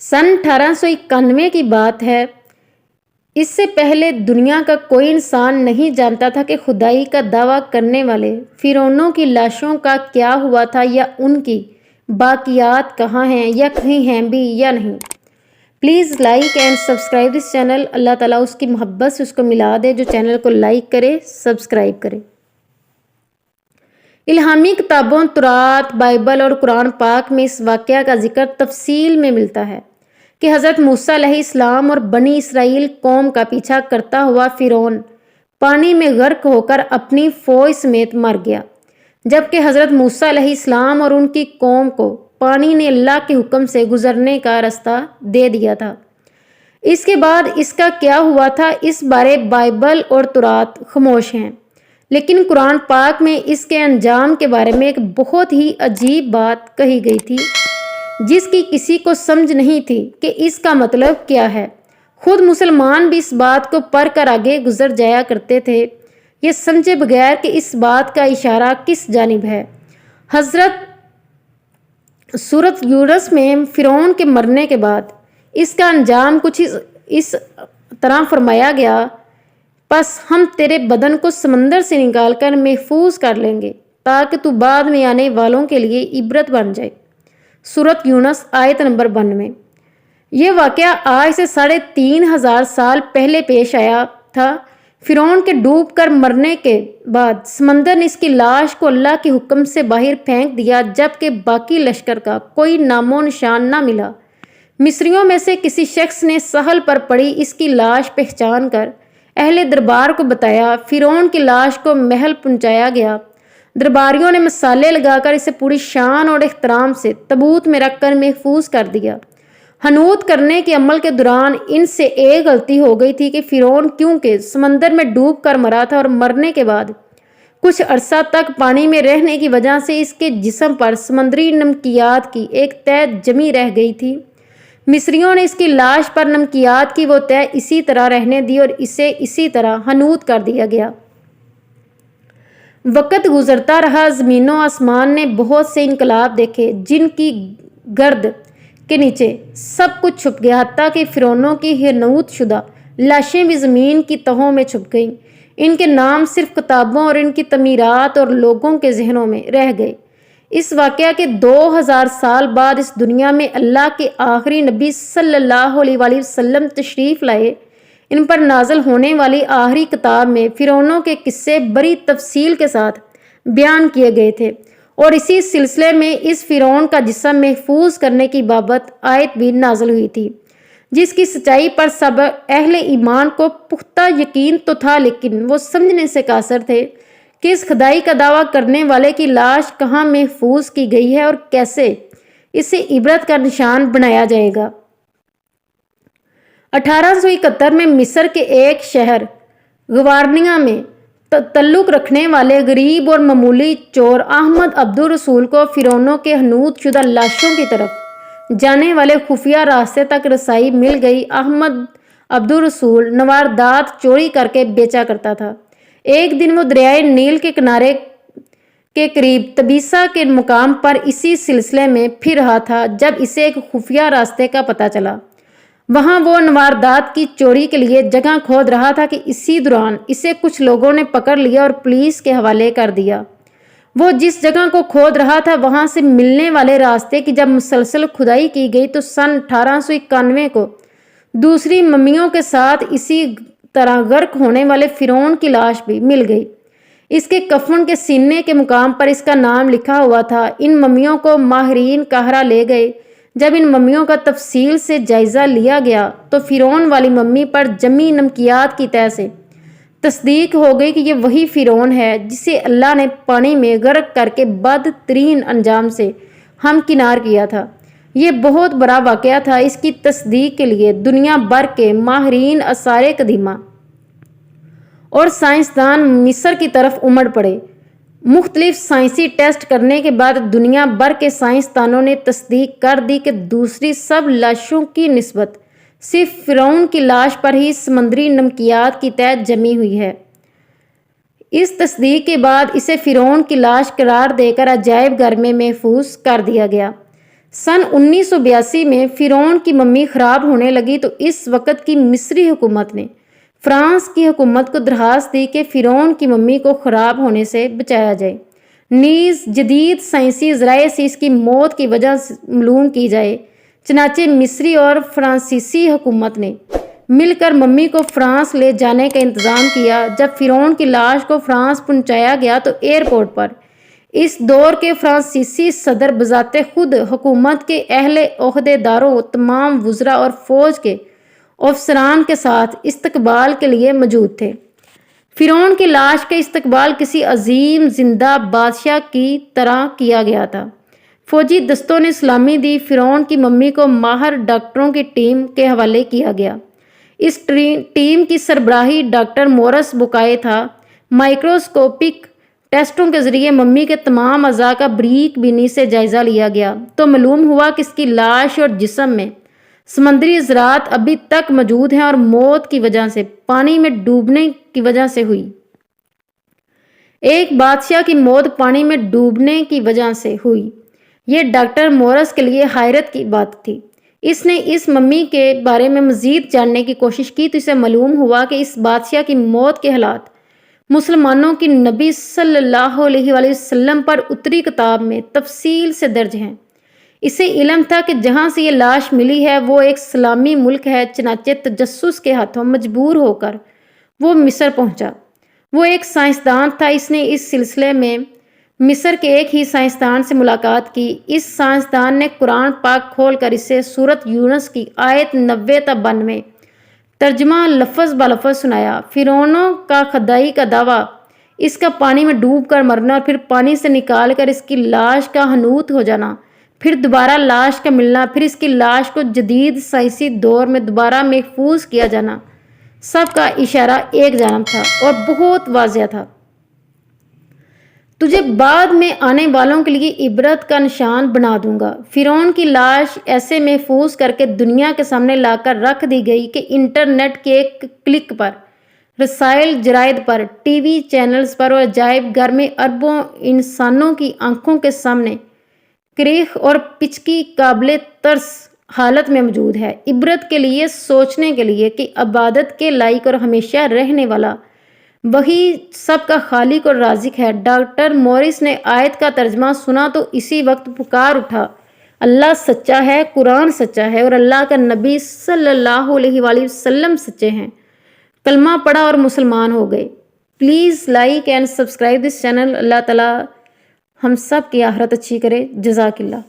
सन 1891 की बात है। इससे पहले दुनिया का कोई इंसान नहीं जानता था कि खुदाई का दावा करने वाले फिरौनों की लाशों का क्या हुआ था, या उनकी बाकियात कहाँ हैं, या कहीं हैं भी या नहीं। Please like and subscribe this channel. Allah ताला उसकी मोहब्बत से उसको मिला दे जो चैनल को लाइक करे, सब्सक्राइब करे। इल्हामी किताबों तुरात, बाइबल और कुरान पाक में इस वाक़या का जिक्र तफसील में मिलता है कि हज़रत मूसा अलैहिस्सलाम और बनी इसराइल कौम का पीछा करता हुआ फ़िरौन पानी में गर्क होकर अपनी फ़ौज समेत मर गया, जबकि हज़रत मूसा अलैहिस्सलाम और उनकी कौम को पानी ने अल्लाह के हुक्म से गुजरने का रास्ता दे दिया था। इसके बाद इसका क्या हुआ था, इस बारे बाइबल और तुरात खामोश हैं, लेकिन कुरान पाक में इसके अंजाम के बारे में एक बहुत ही अजीब बात कही गई थी जिसकी किसी को समझ नहीं थी कि इसका मतलब क्या है। खुद मुसलमान भी इस बात को पढ़ कर आगे गुजर जाया करते थे, ये समझे बगैर कि इस बात का इशारा किस जानिब है। हज़रत सूरत यूनुस में फ़िरौन के मरने के बाद इसका अंजाम कुछ इस तरह फरमाया गया, बस हम तेरे बदन को समंदर से निकाल कर महफूज कर लेंगे ताकि तू बाद में आने वालों के लिए इबरत बन जाए। सूरत यूनुस आयत नंबर 92। यह वाक़या आज से 3500 साल पहले पेश आया था। फ़िरौन के डूब कर मरने के बाद समंदर ने इसकी लाश को अल्लाह के हुक्म से बाहर फेंक दिया, जबकि बाकी लश्कर का कोई नामो निशान ना मिला। मिस्रियों में से किसी शख्स ने सहल पर पड़ी इसकी लाश पहचान कर अहले दरबार को बताया। फ़िरौन की लाश को महल पहुंचाया गया। दरबारियों ने मसाले लगाकर इसे पूरी शान और एहतराम से तबूत में रखकर महफूज कर दिया। हनूत करने के अमल के दौरान इनसे एक गलती हो गई थी कि फ़िरौन क्योंकि समंदर में डूब कर मरा था और मरने के बाद कुछ अरसा तक पानी में रहने की वजह से इसके जिस्म पर समंदरी नमकियात की एक तह जमी रह गई थी। मिस्रियों ने इसकी लाश पर नमकियात की वो तह इसी तरह रहने दी और इसे इसी तरह हनूत कर दिया गया। वक़्त गुजरता रहा, ज़मीनों आसमान ने बहुत से इनकलाब देखे जिनकी गर्द के नीचे सब कुछ छुप गया, हत्ता कि फ़िरौनों की हनूत शुदा लाशें भी ज़मीन की तहों में छुप गईं। इनके नाम सिर्फ किताबों और इनकी तमीरात और लोगों के जहनों में रह गए। इस वाक़या के 2000 साल बाद इस दुनिया में अल्लाह के आखिरी नबी सल्लल्लाहु अलैहि वसल्लम तशरीफ़ लाए। इन पर नाज़िल होने वाली आखिरी किताब में फ़िरौनों के किस्से बड़ी तफसील के साथ बयान किए गए थे, और इसी सिलसिले में इस फ़िरौन का जिस्म महफूज करने की बाबत आयत भी नाज़िल हुई थी, जिसकी सच्चाई पर सब अहले ईमान को पुख्ता यकीन तो था, लेकिन वो समझने से कासर थे कि इस खुदाई का दावा करने वाले की लाश कहाँ महफूज की गई है और कैसे इसे इबरत का निशान बनाया जाएगा। 1871 में मिस्र के एक शहर गवारनिया में तल्लुक रखने वाले गरीब और मामूली चोर अहमद अब्दुल रसूल को फ़िरौनों के हनूत शुदा लाशों की तरफ जाने वाले खुफिया रास्ते तक रसाई मिल गई। अहमद अब्दुल रसूल नवारदात चोरी करके बेचा करता था। एक दिन वो दरियाए नील के किनारे के करीब तबीसा के मुकाम पर इसी सिलसिले में फिर रहा था जब इसे एक खुफिया रास्ते का पता चला। वहाँ वो नवारदात की चोरी के लिए जगह खोद रहा था कि इसी दौरान इसे कुछ लोगों ने पकड़ लिया और पुलिस के हवाले कर दिया। वो जिस जगह को खोद रहा था वहाँ से मिलने वाले रास्ते की जब मुसलसल खुदाई की गई तो सन 1891 को दूसरी मम्मियों के साथ इसी तरह गर्क होने वाले फ़िरौन की लाश भी मिल गई। इसके कफन के सीने के मुकाम पर इसका नाम लिखा हुआ था। इन मम्मियों को माहिरीन काहरा ले गए। जब इन मम्मियों का तफसील से जायज़ा लिया गया तो फ़िरौन वाली मम्मी पर जमी नमकियात की तह से तस्दीक हो गई कि ये वही फ़िरौन है जिसे अल्लाह ने पानी में गर्क करके बदतरीन अंजाम से हमकिनार किया था। ये बहुत बड़ा वाक़या था। इसकी तस्दीक के लिए दुनिया भर के माहिरीन आसारे कदीमा और साइंसदान मिस्र की तरफ उमड़ पड़े। मुख्तलिफ साइंसी टेस्ट करने के बाद दुनिया भर के साइंसदानों ने तस्दीक कर दी कि दूसरी सब लाशों की निस्बत सिर्फ फ़िरौन की लाश पर ही समंदरी नमकियात की तह जमी हुई है। इस तस्दीक के बाद इसे फ़िरौन की लाश करार देकर अजायब घर में महफूज कर दिया गया। सन 1982 में फ़िरौन की मम्मी ख़राब होने लगी तो इस वक़्त की मिस्री हुकूमत ने फ्रांस की हुकूमत को दरख्वास्त दी कि फ़िरौन की मम्मी को ख़राब होने से बचाया जाए, नीज़ जदीद साइंसी ज़राए से इसकी मौत की वजह मालूम की जाए। चनाचे मिस्री और फ्रांसीसी हुकूमत ने मिलकर मम्मी को फ्रांस ले जाने का इंतज़ाम किया। जब फ़िरौन की लाश को फ्रांस पहुंचाया गया तो एयरपोर्ट पर इस दौर के फ्रांसीसी सदर बज़ाते खुद हुकूमत के अहले ओहदेदारों, तमाम वुज़रा और फ़ौज के अफसरान के साथ इस्तकबाल के लिए मौजूद थे। फ़िरौन की लाश का इस्तकबाल किसी अजीम जिंदा बादशाह की तरह किया गया था। फौजी दस्तों ने सलामी दी। फ़िरौन की मम्मी को माहिर डॉक्टरों की टीम के हवाले किया गया। इस टीम की सरबराही डॉक्टर मोरस बुकाए था। माइक्रोस्कोपिक टेस्टों के ज़रिए मम्मी के तमाम अज़ा का बारीक बीनी से जायज़ा लिया गया तो मालूम हुआ कि इसकी लाश और जिस्म में समंदरी ज़रात अभी तक मौजूद हैं और मौत की वजह से पानी में डूबने की वजह से हुई। एक बादशाह की मौत पानी में डूबने की वजह से हुई, ये डॉक्टर मोरस के लिए हैरत की बात थी। इसने इस मम्मी के बारे में मज़ीद जानने की कोशिश की तो इसे मालूम हुआ कि इस बादशाह की मौत के हालात मुसलमानों की नबी सल्लल्लाहु अलैहि वसल्लम पर उतरी किताब में तफसील से दर्ज हैं। इसे इल्म था कि जहाँ से ये लाश मिली है वो एक इस्लामी मुल्क है। चनाचे तजस्सुस के हाथों मजबूर होकर वो मिस्र पहुँचा। वो एक साइंसदान था। इसने इस सिलसिले में मिस्र के एक ही साइंसदान से मुलाकात की। इस साइंसदान ने कुरान पाक खोल कर इसे सूरत यूनुस की आयत 90 ता 92 तर्जमा लफ्ज़ ब लफ्ज़ सुनाया। फ़िरौनों का खुदाई का दावा, इसका पानी में डूब कर मरना और फिर पानी से निकाल कर इसकी लाश का हनूत हो जाना, फिर दोबारा लाश का मिलना, फिर इसकी लाश को जदीद साइंसी दौर में दोबारा महफूज किया जाना, सब का इशारा एक जानब था और बहुत वाज़ेह था। तुझे बाद में आने वालों के लिए इबरत का निशान बना दूंगा। फ़िरौन की लाश ऐसे महफूज करके दुनिया के सामने लाकर रख दी गई कि इंटरनेट के एक क्लिक पर, रसाइल जराइद पर, टीवी चैनल्स पर और अजायब घर में अरबों इंसानों की आंखों के सामने क्रीख और पिचकी काबिल तरस हालत में मौजूद है। इबरत के लिए, सोचने के लिए कि इबादत के लायक और हमेशा रहने वाला वही सबका खालिक और राज़िक है। डॉक्टर मोरिस ने आयत का तर्जमा सुना तो इसी वक्त पुकार उठा, अल्लाह सच्चा है, कुरान सच्चा है और अल्लाह का नबी सल्लल्लाहु अलैहि वसल्लम सच्चे हैं। कलमा पढ़ा और मुसलमान हो गए। Please like and subscribe this channel. Allah ताला हम सब की आखिरत अच्छी करे। जज़ाकिल्लाह।